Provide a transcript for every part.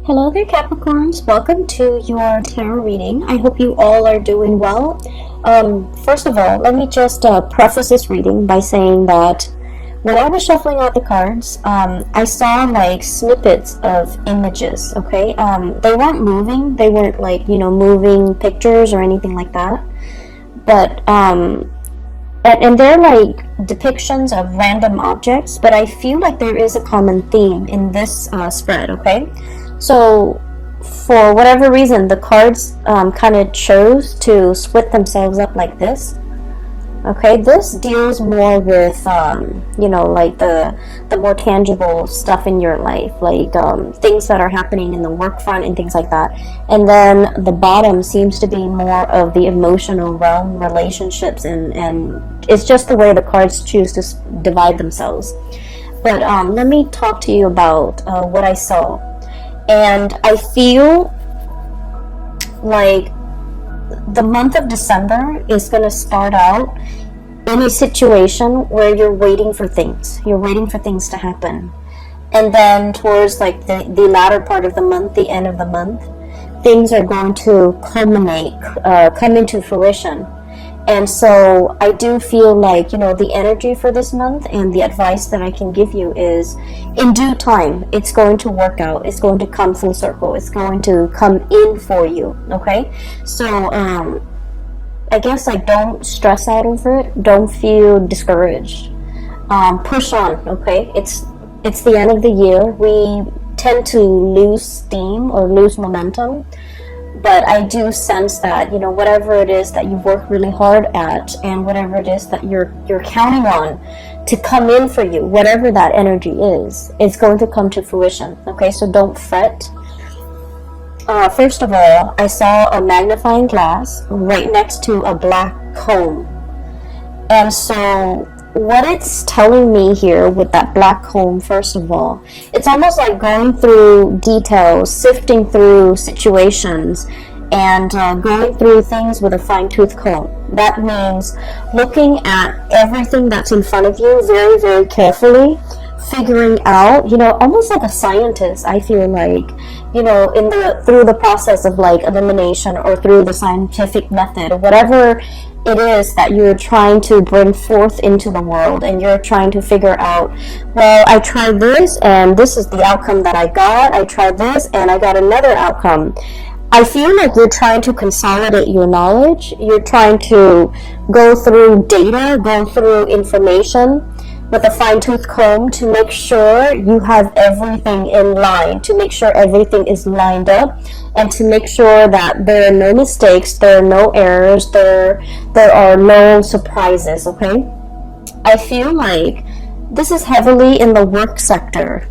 Hello there, Capricorns. Welcome to your tarot reading. I hope you all are doing well. First of all, let me just preface this reading by saying that when I was shuffling out the cards, I saw like snippets of images, okay? They weren't moving. They weren't like, moving pictures or anything like that. But, and they're like depictions of random objects, but I feel like there is a common theme in this spread, okay? So, for whatever reason, the cards kind of chose to split themselves up like this. Okay, this deals more with, like the more tangible stuff in your life, like things that are happening in the work front and things like that. And then the bottom seems to be more of the emotional realm, relationships, and it's just the way the cards choose to divide themselves. But let me talk to you about what I saw. And I feel like the month of December is going to start out in a situation where you're waiting for things. You're waiting for things to happen. And then towards like the latter part of the month, the end of the month, things are going to culminate, come into fruition. And so I do feel like, the energy for this month and the advice that I can give you is in due time, it's going to work out. It's going to come full circle. It's going to come in for you. Okay. So, I guess don't stress out over it. Don't feel discouraged. Push on. Okay. It's the end of the year. We tend to lose steam or lose momentum. But I do sense that, whatever it is that you've worked really hard at and whatever it is that you're counting on to come in for you, whatever that energy is, it's going to come to fruition. Okay, so don't fret. First of all, I saw a magnifying glass right next to a black comb. And so what it's telling me here with that black comb, first of all, it's almost like going through details, sifting through situations, and going through things with a fine-tooth comb. That means looking at everything that's in front of you very, very carefully, figuring out, almost like a scientist, I feel like, through the process of like elimination or through the scientific method or whatever it is that you're trying to bring forth into the world, and you're trying to figure out, well, I tried this and this is the outcome that I got. I tried this and I got another outcome. I feel like you're trying to consolidate your knowledge. You're trying to go through data, go through information with a fine-tooth comb to make sure you have everything in line, to make sure everything is lined up, and to make sure that there are no mistakes, there are no errors, there are no surprises, okay? I feel like this is heavily in the work sector.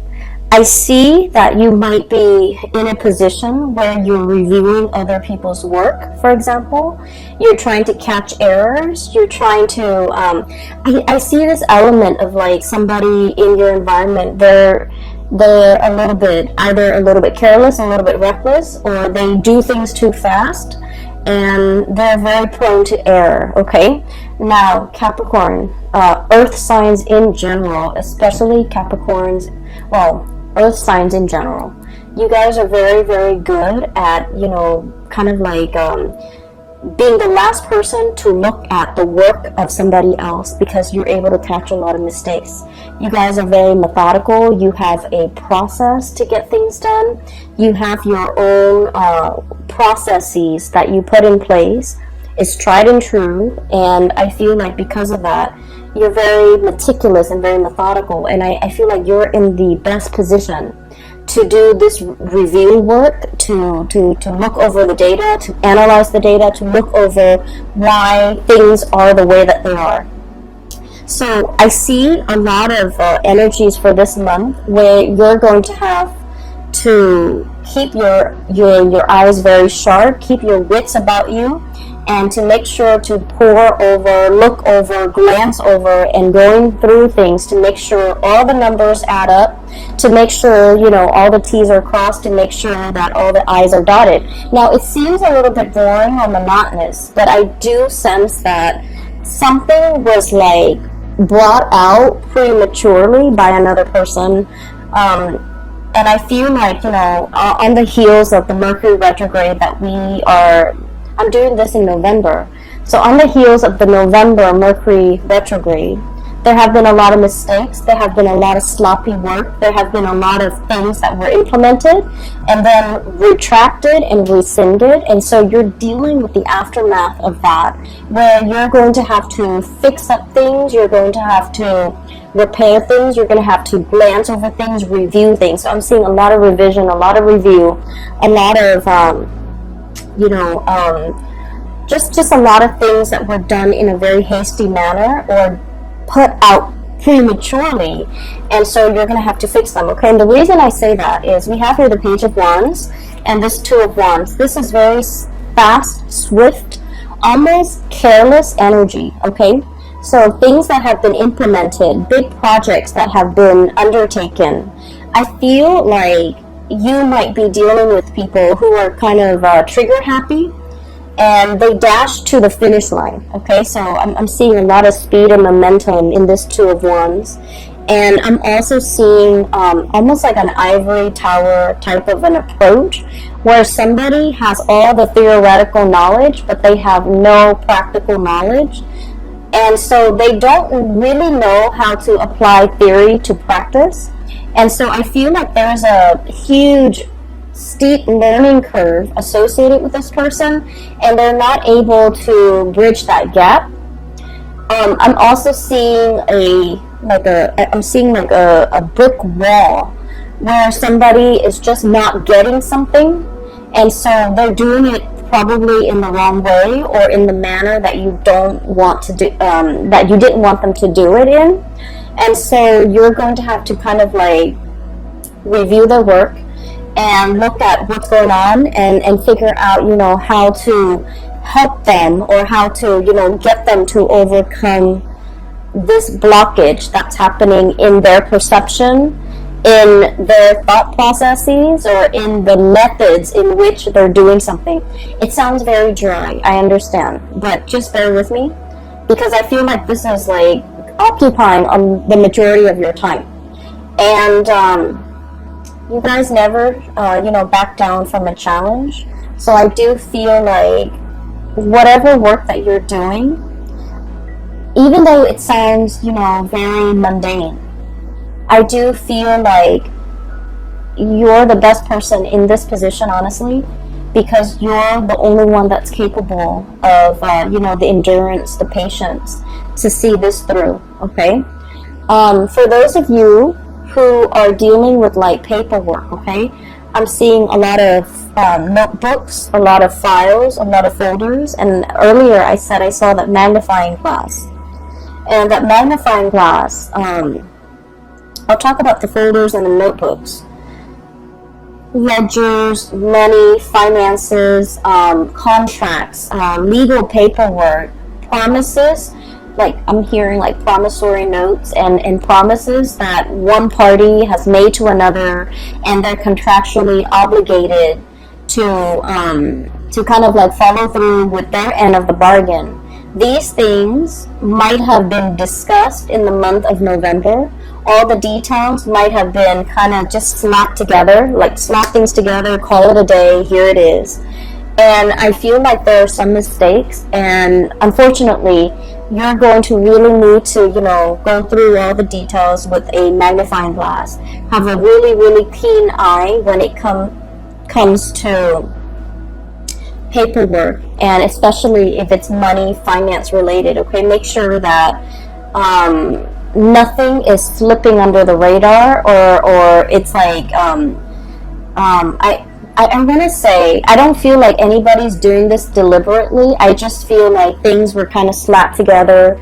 I see that you might be in a position where you're reviewing other people's work, for example. You're trying to catch errors. You're trying to, I see this element of like somebody in your environment, they're a little bit, either a little bit careless, a little bit reckless, or they do things too fast, and they're very prone to error, okay? Now, Capricorn, earth signs in general, especially Capricorns, earth signs in general, you guys are very, very good at, kind of like being the last person to look at the work of somebody else, because you're able to catch a lot of mistakes. You guys are very methodical. You have a process to get things done. You have your own processes that you put in place. It's tried and true, and I feel like because of that, you're very meticulous and very methodical, and I feel like you're in the best position to do this review work, to look over the data, to analyze the data, to look over why things are the way that they are. So I see a lot of energies for this month where you're going to have to keep your eyes very sharp, keep your wits about you, and to make sure to pore over, look over, glance over, and going through things to make sure all the numbers add up, to make sure, all the T's are crossed, to make sure that all the I's are dotted. Now, it seems a little bit boring or monotonous, but I do sense that something was like brought out prematurely by another person, And I feel like, on the heels of the Mercury retrograde I'm doing this in November. So on the heels of the November Mercury retrograde, there have been a lot of mistakes. There have been a lot of sloppy work. There have been a lot of things that were implemented and then retracted and rescinded. And so you're dealing with the aftermath of that, where you're going to have to fix up things. You're going to have to repair things. You're going to have to glance over things, review things. So I'm seeing a lot of revision, a lot of review, a lot of, just a lot of things that were done in a very hasty manner or put out prematurely, and so you're going to have to fix them, okay? And the reason I say that is we have here the Page of Wands and this Two of Wands. This is very fast, swift, almost careless energy, okay? So things that have been implemented, big projects that have been undertaken, I feel like you might be dealing with people who are kind of trigger happy, and they dash to the finish line, okay? So I'm seeing a lot of speed and momentum in this Two of Wands. And I'm also seeing almost like an ivory tower type of an approach, where somebody has all the theoretical knowledge, but they have no practical knowledge. And so they don't really know how to apply theory to practice. And so I feel like there's a huge steep learning curve associated with this person, and they're not able to bridge that gap. I'm also seeing a brick wall where somebody is just not getting something, and so they're doing it probably in the wrong way or in the manner that you don't want to do, that you didn't want them to do it in. And so you're going to have to kind of like review their work and look at what's going on and figure out, how to help them or how to, get them to overcome this blockage that's happening in their perception, in their thought processes, or in the methods in which they're doing something. It sounds very dry, I understand, but just bear with me, because I feel like this is like occupying the majority of your time. And you guys never, back down from a challenge. So I do feel like whatever work that you're doing, even though it sounds, very mundane, I do feel like you're the best person in this position, honestly, because you're the only one that's capable of, the endurance, the patience to see this through, okay? For those of you who are dealing with like paperwork, okay, I'm seeing a lot of notebooks, a lot of files, a lot of folders, and earlier I said I saw that magnifying glass. And that magnifying glass, I'll talk about the folders and the notebooks. Ledgers, money, finances, contracts, legal paperwork, promises. Like I'm hearing like promissory notes and promises that one party has made to another, and they're contractually obligated to kind of like follow through with their end of the bargain. These things might have been discussed in the month of November. All the details might have been kind of just slapped together, like slap things together, call it a day, here it is. And I feel like there are some mistakes, and unfortunately, you're going to really need to, go through all the details with a magnifying glass. Have a really, really keen eye when it comes to paperwork, and especially if it's money, finance related, okay? Make sure that nothing is slipping under the radar, or it's like, I'm going to say, I don't feel like anybody's doing this deliberately. I just feel like things were kind of slapped together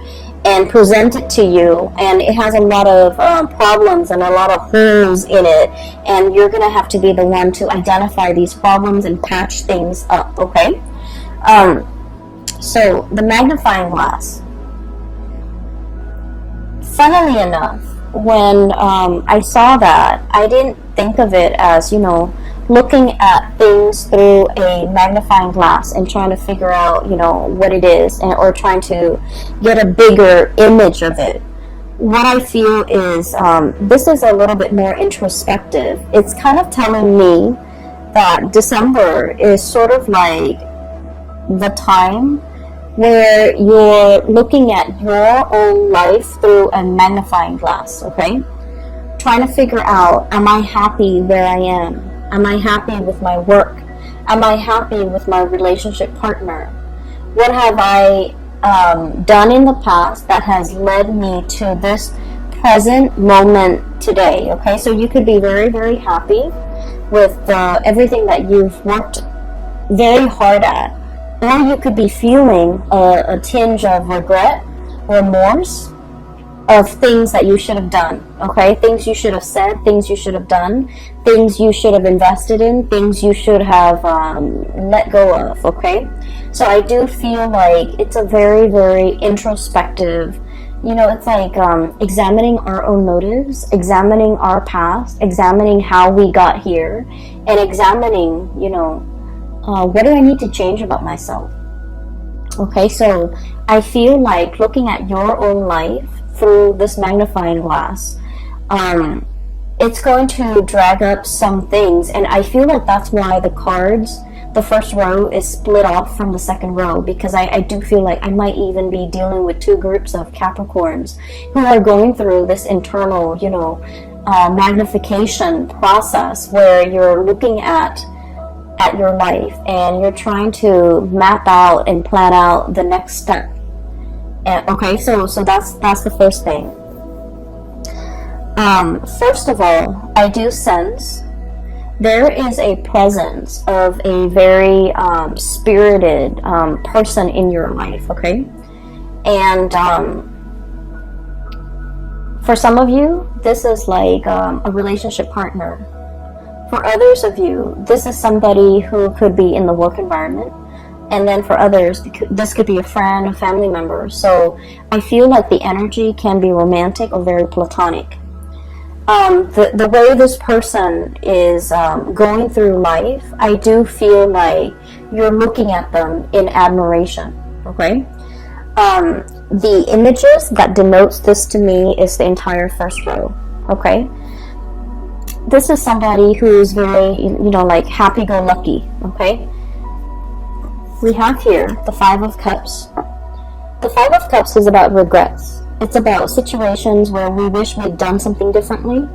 and presented to you, and it has a lot of problems and a lot of holes in it, and you're going to have to be the one to identify these problems and patch things up, okay? So, the magnifying glass. Funnily enough, when I saw that, I didn't think of it as, looking at things through a magnifying glass and trying to figure out, what it is, or trying to get a bigger image of it. what I feel is this is a little bit more introspective. It's kind of telling me that December is sort of like the time where you're looking at your own life through a magnifying glass, okay? Trying to figure out, am I happy where I am? Am I happy with my work? Am I happy with my relationship partner? What have I done in the past that has led me to this present moment today? Okay, so you could be very, very happy with everything that you've worked very hard at, or you could be feeling a tinge of regret, remorse of things that you should have done, okay? Things you should have said, things you should have done, things you should have invested in, things you should have let go of, okay? So I do feel like it's a very, very introspective, you know, it's like examining our own motives, examining our past, examining how we got here, and examining, you know, what do I need to change about myself? Okay, so I feel like looking at your own life through this magnifying glass, it's going to drag up some things, and I feel like that's why the cards, the first row is split off from the second row, because I do feel like I might even be dealing with two groups of Capricorns who are going through this internal, you know, magnification process where you're looking at your life and you're trying to map out and plan out the next step. And, okay, so that's the first thing. First of all, I do sense there is a presence of a very spirited person in your life, okay? And for some of you, this is like a relationship partner. For others of you, this is somebody who could be in the work environment. And then for others, this could be a friend, a family member. So I feel like the energy can be romantic or very platonic. The way this person is going through life, I do feel like you're looking at them in admiration, okay? The images that denotes this to me is the entire first row, okay? This is somebody who's very, you know, like happy-go-lucky, okay? We have here the Five of Cups. The Five of Cups is about regrets. It's about situations where we wish we'd done something differently,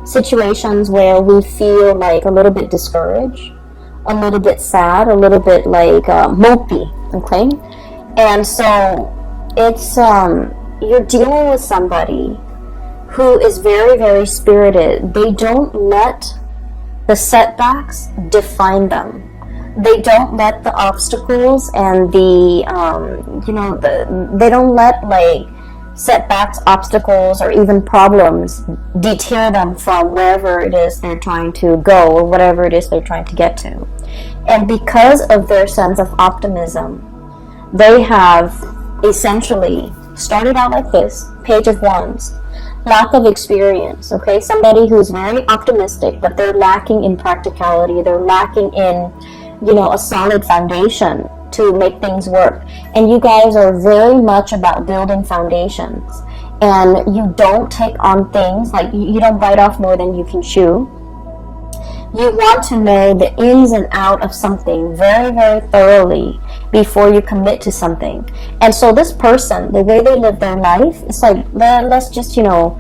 situations where we feel like a little bit discouraged, a little bit sad, a little bit like mopey, okay? And so it's, you're dealing with somebody who is very, very spirited. They don't let the setbacks define them. They don't let the obstacles and the, you know, they don't let like setbacks, obstacles, or even problems deter them from wherever it is they're trying to go or whatever it is they're trying to get to. And because of their sense of optimism, they have essentially started out like this, Page of Wands. Lack of experience, okay? Somebody who's very optimistic, but they're lacking in practicality. They're lacking in, you know, a solid foundation to make things work. And you guys are very much about building foundations. And you don't take on things, like you don't bite off more than you can chew. You want to know the ins and out of something very, very thoroughly before you commit to something. And so this person, the way they live their life, it's like, let's just, you know,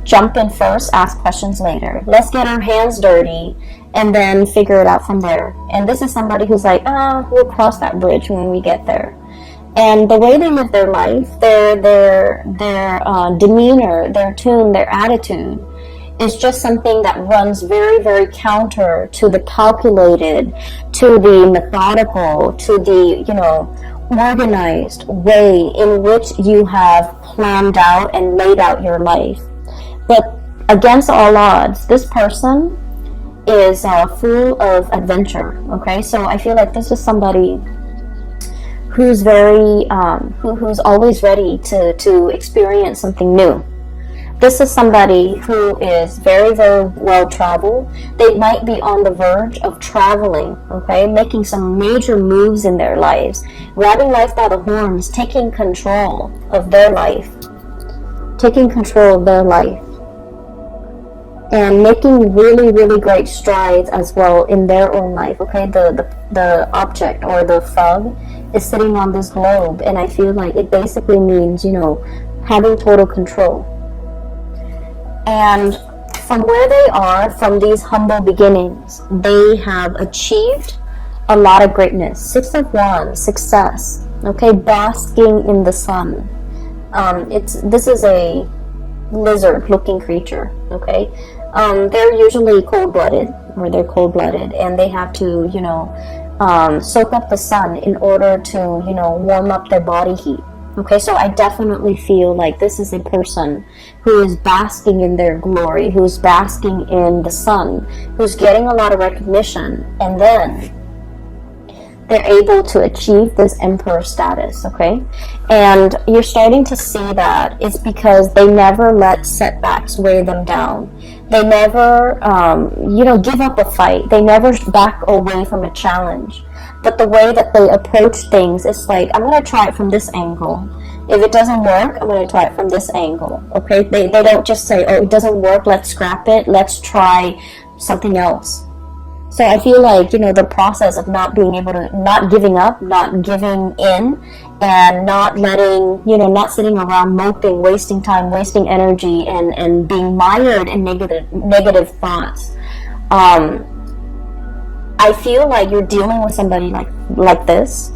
jump in first, ask questions later. Let's get our hands dirty and then figure it out from there. And this is somebody who's like, we'll cross that bridge when we get there. And the way they live their life, their demeanor, their tune, their attitude, is just something that runs very, very counter to the calculated, to the methodical, to the, you know, organized way in which you have planned out and laid out your life. But against all odds, this person is full of adventure, okay? So I feel like this is somebody who's very, who's always ready to experience something new. This is somebody who is very, very well traveled. They might be on the verge of traveling, okay, making some major moves in their lives, grabbing life by the horns, taking control of their life, taking control of their life, and making really, really great strides as well in their own life. Okay, the object or the frog is sitting on this globe, and I feel like it basically means, you know, having total control. And from where they are, from these humble beginnings, they have achieved a lot of greatness. 6 of Wands, success. Okay, basking in the sun. This is a lizard-looking creature. Okay, they're usually cold-blooded, and they have to, you know, soak up the sun in order to, you know, warm up their body heat. Okay, so I definitely feel like this is a person who is basking in their glory, who's basking in the sun, who's getting a lot of recognition, and then they're able to achieve this emperor status. Okay, and you're starting to see that it's because they never let setbacks weigh them down. They never, you know, give up a fight. They never back away from a challenge. But the way that they approach things is like, I'm going to try it from this angle. If it doesn't work, I'm going to try it from this angle. Okay, they don't just say, oh, it doesn't work, let's scrap it, let's try something else. So I feel like, you know, the process of not being able to, not giving up, not giving in, and not letting, you know, not sitting around moping, wasting time, wasting energy, and being mired in negative thoughts. I feel like you're dealing with somebody like this.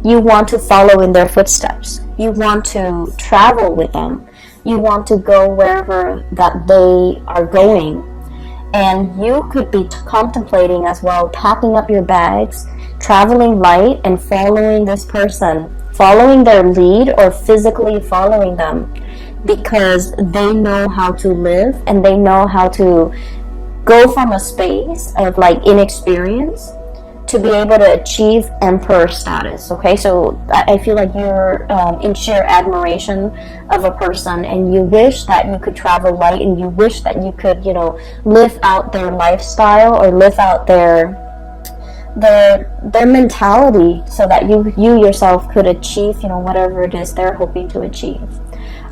You want to follow in their footsteps. You want to travel with them. You want to go wherever that they are going. And you could be contemplating as well, packing up your bags, traveling light, and following this person, following their lead or physically following them, because they know how to live and they know how to go from a space of like inexperience to be able to achieve emperor status. Okay, so I feel like you're in sheer admiration of a person, and you wish that you could travel light, and you wish that you could, you know, live out their lifestyle or live out their mentality, so that you yourself could achieve, you know, whatever it is they're hoping to achieve.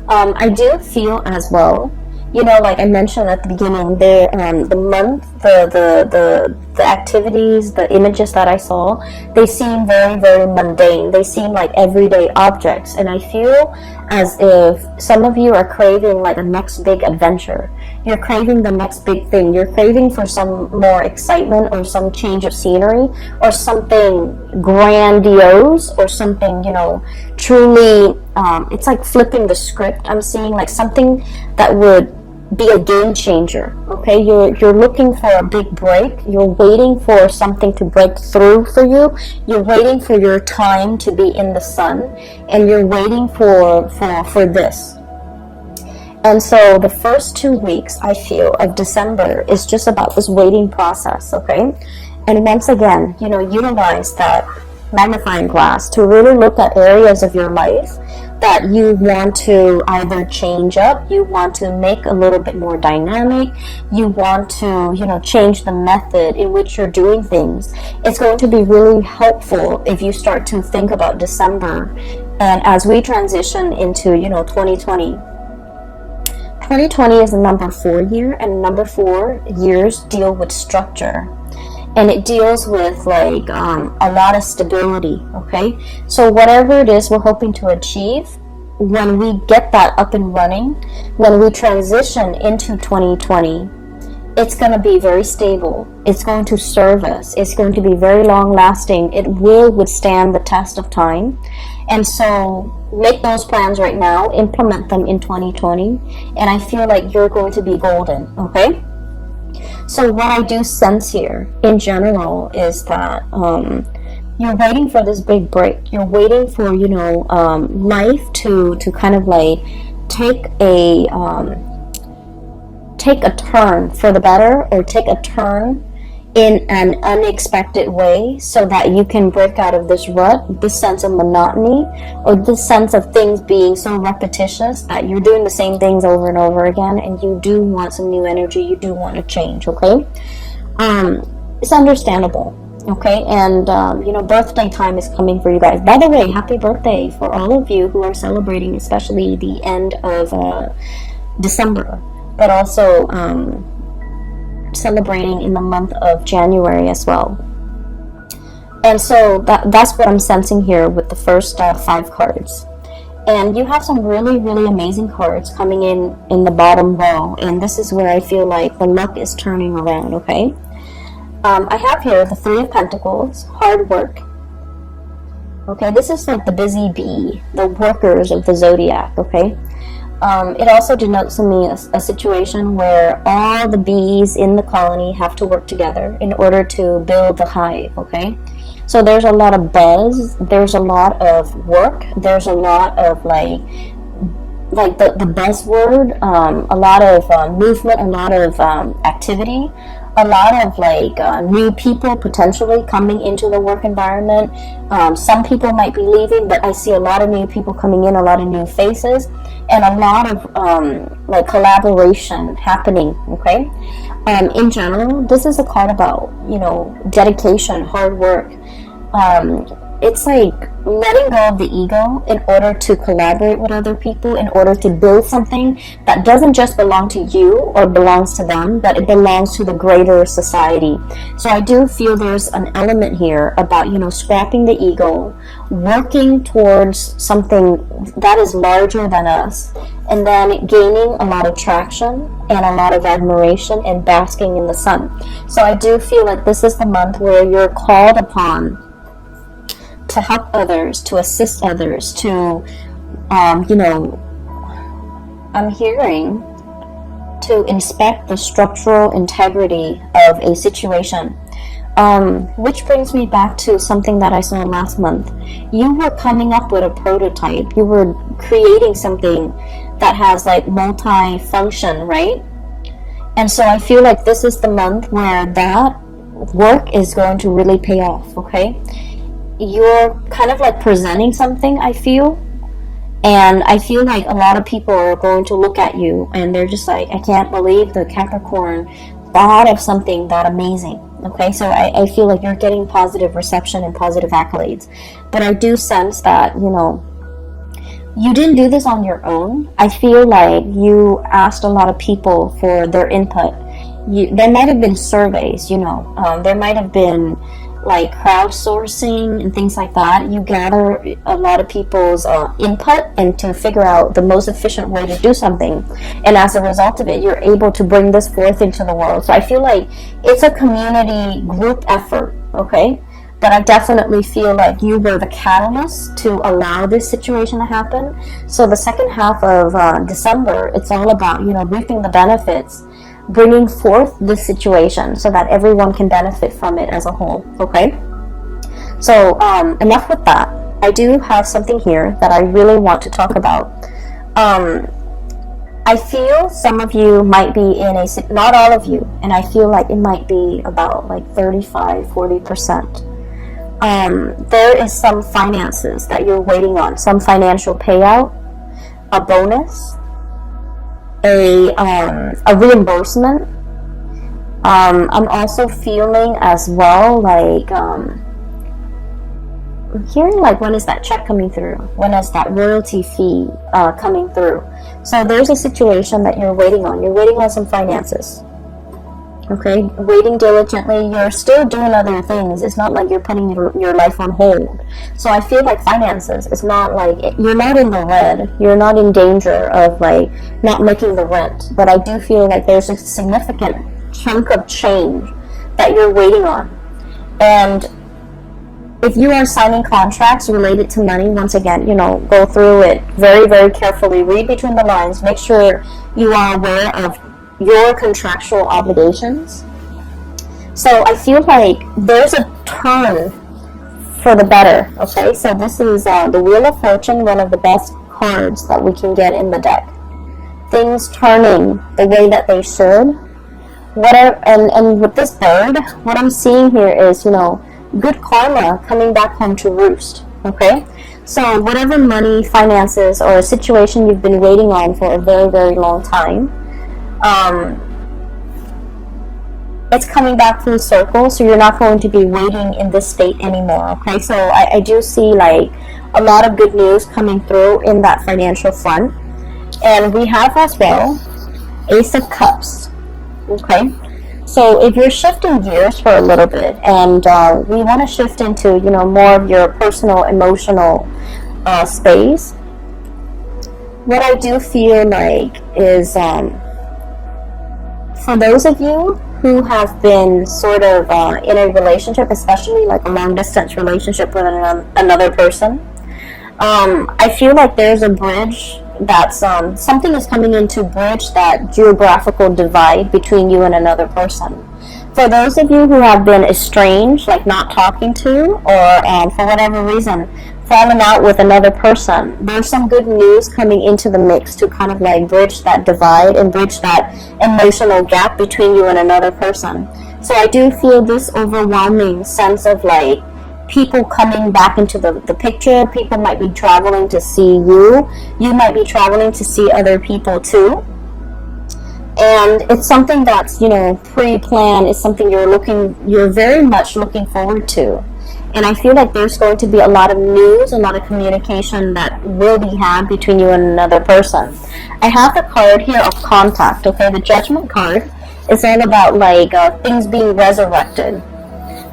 I do feel as well, you know, like I mentioned at the beginning, the month, the activities, the images that I saw, they seem very, very mundane. They seem like everyday objects, and I feel as if some of you are craving like a next big adventure. You're craving the next big thing. You're craving for some more excitement, or some change of scenery, or something grandiose, or something, you know, truly, it's like flipping the script. I'm seeing like something that would be a game changer. Okay, you're looking for a big break. You're waiting for something to break through for you. You're waiting for your time to be in the sun, and you're waiting for this. And so the first 2 weeks, I feel, of December is just about this waiting process. Okay, and once again, you know, utilize that magnifying glass to really look at areas of your life that you want to either change up, you want to make a little bit more dynamic, you want to, you know, change the method in which you're doing things. It's going to be really helpful if you start to think about December, and as we transition into, you know, 2020. 2020 is a number 4 year, and number 4 years deal with structure. And it deals with like a lot of stability. Okay, so whatever it is we're hoping to achieve, when we get that up and running, when we transition into 2020, it's going to be very stable. It's going to serve us. It's going to be very long lasting. It will withstand the test of time. And so make those plans right now, implement them in 2020, and I feel like you're going to be golden. Okay, so what I do sense here in general is that you're waiting for this big break. You're waiting for, you know, life to kind of like take a turn for the better, or take a turn in an unexpected way, so that you can break out of this rut, this sense of monotony, or this sense of things being so repetitious that you're doing the same things over and over again, and you do want some new energy, you do want to change. Okay, it's understandable. Okay, and you know, birthday time is coming for you guys. By the way, happy birthday for all of you who are celebrating, especially the end of December, but also celebrating in the month of January as well. And so that's what I'm sensing here with the first 5 cards. And you have some really, really amazing cards coming in the bottom row, and this is where I feel like the luck is turning around, okay? I have here the 3 of Pentacles, hard work. Okay, this is like the busy bee, the workers of the zodiac, okay? It also denotes to me a situation where all the bees in the colony have to work together in order to build the hive, okay? So there's a lot of buzz, there's a lot of work, there's a lot of like the buzzword, a lot of movement, a lot of activity, a lot of like new people potentially coming into the work environment. Some people might be leaving, but I see a lot of new people coming in, a lot of new faces, and a lot of like collaboration happening, okay? In general, this is a card about, you know, dedication, hard work. It's like letting go of the ego in order to collaborate with other people, in order to build something that doesn't just belong to you or belongs to them, but it belongs to the greater society. So I do feel there's an element here about, you know, scrapping the ego, working towards something that is larger than us, and then gaining a lot of traction and a lot of admiration and basking in the sun. So I do feel like this is the month where you're called upon to help others, to assist others, to, you know, I'm hearing to inspect the structural integrity of a situation. Which brings me back to something that I saw last month. You were coming up with a prototype. You were creating something that has like multi-function, right? And so I feel like this is the month where that work is going to really pay off, okay? You're kind of like presenting something, I feel, and I feel like a lot of people are going to look at you and they're just like, I can't believe the Capricorn thought of something that amazing. Okay, so I feel like you're getting positive reception and positive accolades, but I do sense that, you know, you didn't do this on your own. I feel like you asked a lot of people for their input. There might have been surveys, you know, there might have been like crowdsourcing and things like that. You gather a lot of people's input and to figure out the most efficient way to do something, and as a result of it, you're able to bring this forth into the world. So I feel like it's a community group effort, okay? But I definitely feel like you were the catalyst to allow this situation to happen. So the second half of December, it's all about, you know, reaping the benefits, bringing forth this situation so that everyone can benefit from it as a whole, okay? So enough with that. I do have something here that I really want to talk about. I feel some of you might be in a, not all of you, and I feel like it might be about like 35-40%. There is some finances that you're waiting on, some financial payout, a bonus, a reimbursement. I'm also feeling as well like I'm hearing like, when is that check coming through? When is that royalty fee coming through? So there's a situation that you're waiting on. You're waiting on some finances. Okay, waiting diligently. You're still doing other things. It's not like you're putting your life on hold. So I feel like finances, it's not like, you're not in the red. You're not in danger of like not making the rent. But I do feel like there's a significant chunk of change that you're waiting on. And if you are signing contracts related to money, once again, you know, go through it very, very carefully. Read between the lines. Make sure you are aware of your contractual obligations. So I feel like there's a turn for the better, okay? So this is the Wheel of Fortune, one of the best cards that we can get in the deck. Things turning the way that they should. And with this bird, what I'm seeing here is, you know, good karma coming back home to roost, okay? So whatever money, finances, or a situation you've been waiting on for a very, very long time, it's coming back full circle, so you're not going to be waiting in this state anymore. Okay, so I do see like a lot of good news coming through in that financial front. And we have as well Ace of Cups. Okay, so if you're shifting gears for a little bit, and we want to shift into, you know, more of your personal emotional space, what I do feel like is for those of you who have been sort of in a relationship, especially like a long distance relationship with another person, I feel like there's a bridge that's something is coming in to bridge that geographical divide between you and another person. For those of you who have been estranged, like not talking to, or for whatever reason fallen out with another person, there's some good news coming into the mix to kind of like bridge that divide and bridge that emotional gap between you and another person. So I do feel this overwhelming sense of like people coming back into the picture. People might be traveling to see you. You might be traveling to see other people too. And it's something that's, you know, pre-planned. It's something you're very much looking forward to. And I feel like there's going to be a lot of news, a lot of communication that will be had between you and another person. I have the card here of contact, okay? The Judgment card is all about like things being resurrected,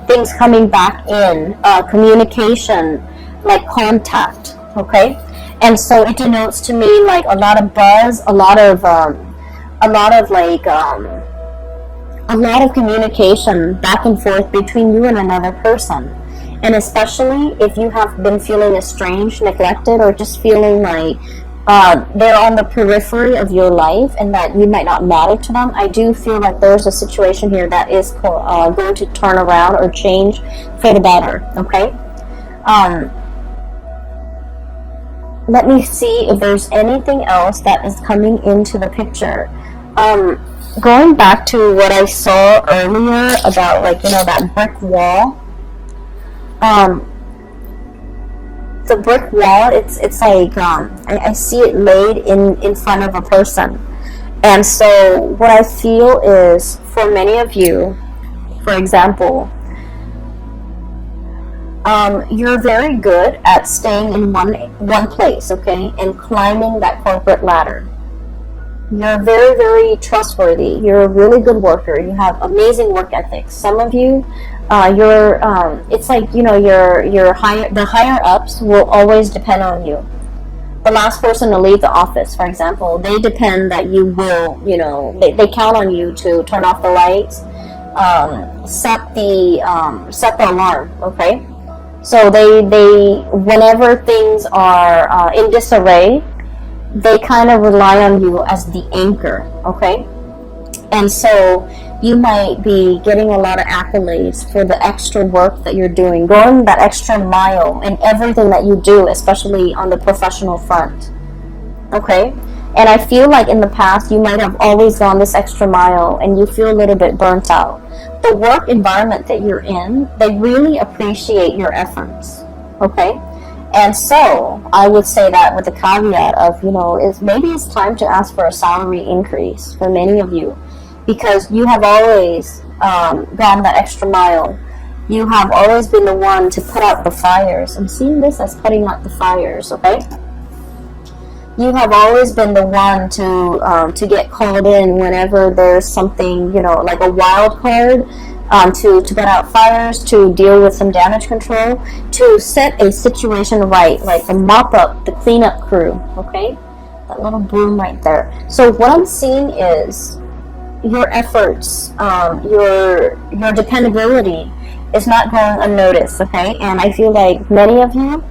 things coming back in, communication, like contact, okay? And so it denotes to me like a lot of buzz, a lot of communication back and forth between you and another person. And especially if you have been feeling estranged, neglected, or just feeling like they're on the periphery of your life and that you might not matter to them, I do feel like there's a situation here that is going to turn around or change for the better, okay? Let me see if there's anything else that is coming into the picture. Going back to what I saw earlier about, like, you know, that brick wall. The brick wall, it's like I see it laid in front of a person. And so what I feel is, for many of you, for example, you're very good at staying in one place, okay, and climbing that corporate ladder. You're very, very trustworthy. You're a really good worker. You have amazing work ethics. Some of you, it's like, you know, the higher ups will always depend on you. The last person to leave the office, for example, they depend that you will, you know, they count on you to turn off the lights, set the alarm, okay? So they whenever things are in disarray, they kind of rely on you as the anchor, okay? And so you might be getting a lot of accolades for the extra work that you're doing, going that extra mile in everything that you do, especially on the professional front, okay? And I feel like in the past you might have always gone this extra mile and you feel a little bit burnt out. The work environment that you're in, they really appreciate your efforts, okay? And so I would say that with the caveat of, you know, maybe it's time to ask for a salary increase for many of you, because you have always gone that extra mile. You have always been the one to put out the fires. I'm seeing this as putting out the fires, okay? You have always been the one to get called in whenever there's something, you know, like a wild card, to put out fires, to deal with some damage control, to set a situation right, like the mop up, the cleanup crew, okay? That little broom right there. So what I'm seeing is your efforts, your dependability is not going unnoticed, okay? And I feel like many of you,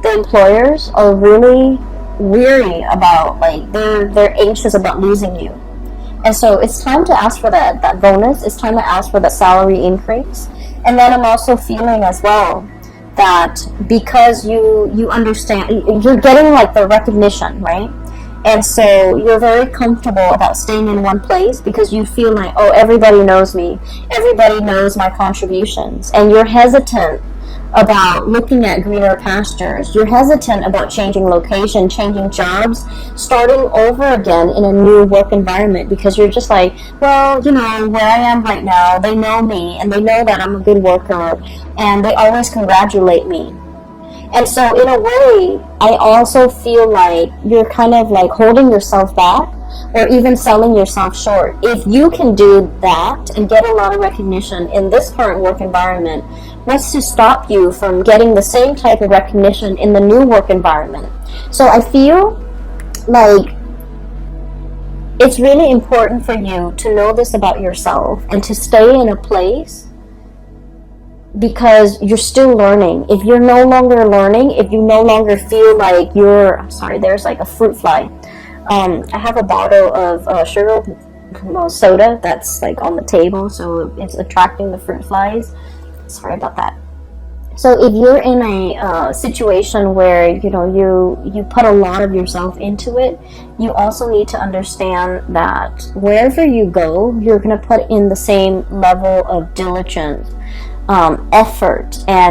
the employers, are really weary about, like, they're anxious about losing you. And so it's time to ask for that bonus. It's time to ask for that salary increase. And then I'm also feeling as well that because you understand, you're getting like the recognition, right? And so you're very comfortable about staying in one place because you feel like, oh, everybody knows me. Everybody knows my contributions. And you're hesitant about looking at greener pastures. You're hesitant about changing location, changing jobs, starting over again in a new work environment, because you're just like, well, you know, where I am right now, they know me and they know that I'm a good worker and they always congratulate me. And so in a way, I also feel like you're kind of like holding yourself back or even selling yourself short. If you can do that and get a lot of recognition in this current work environment, what's to stop you from getting the same type of recognition in the new work environment? So I feel like it's really important for you to know this about yourself and to stay in a place, because you're still learning. If you're no longer learning, if you no longer feel like you're, sorry, there's like a fruit fly. I have a bottle of sugar soda that's like on the table, so it's attracting the fruit flies. Sorry about that. So if you're in a situation where, you know, you put a lot of yourself into it, you also need to understand that wherever you go, you're going to put in the same level of diligence, effort, and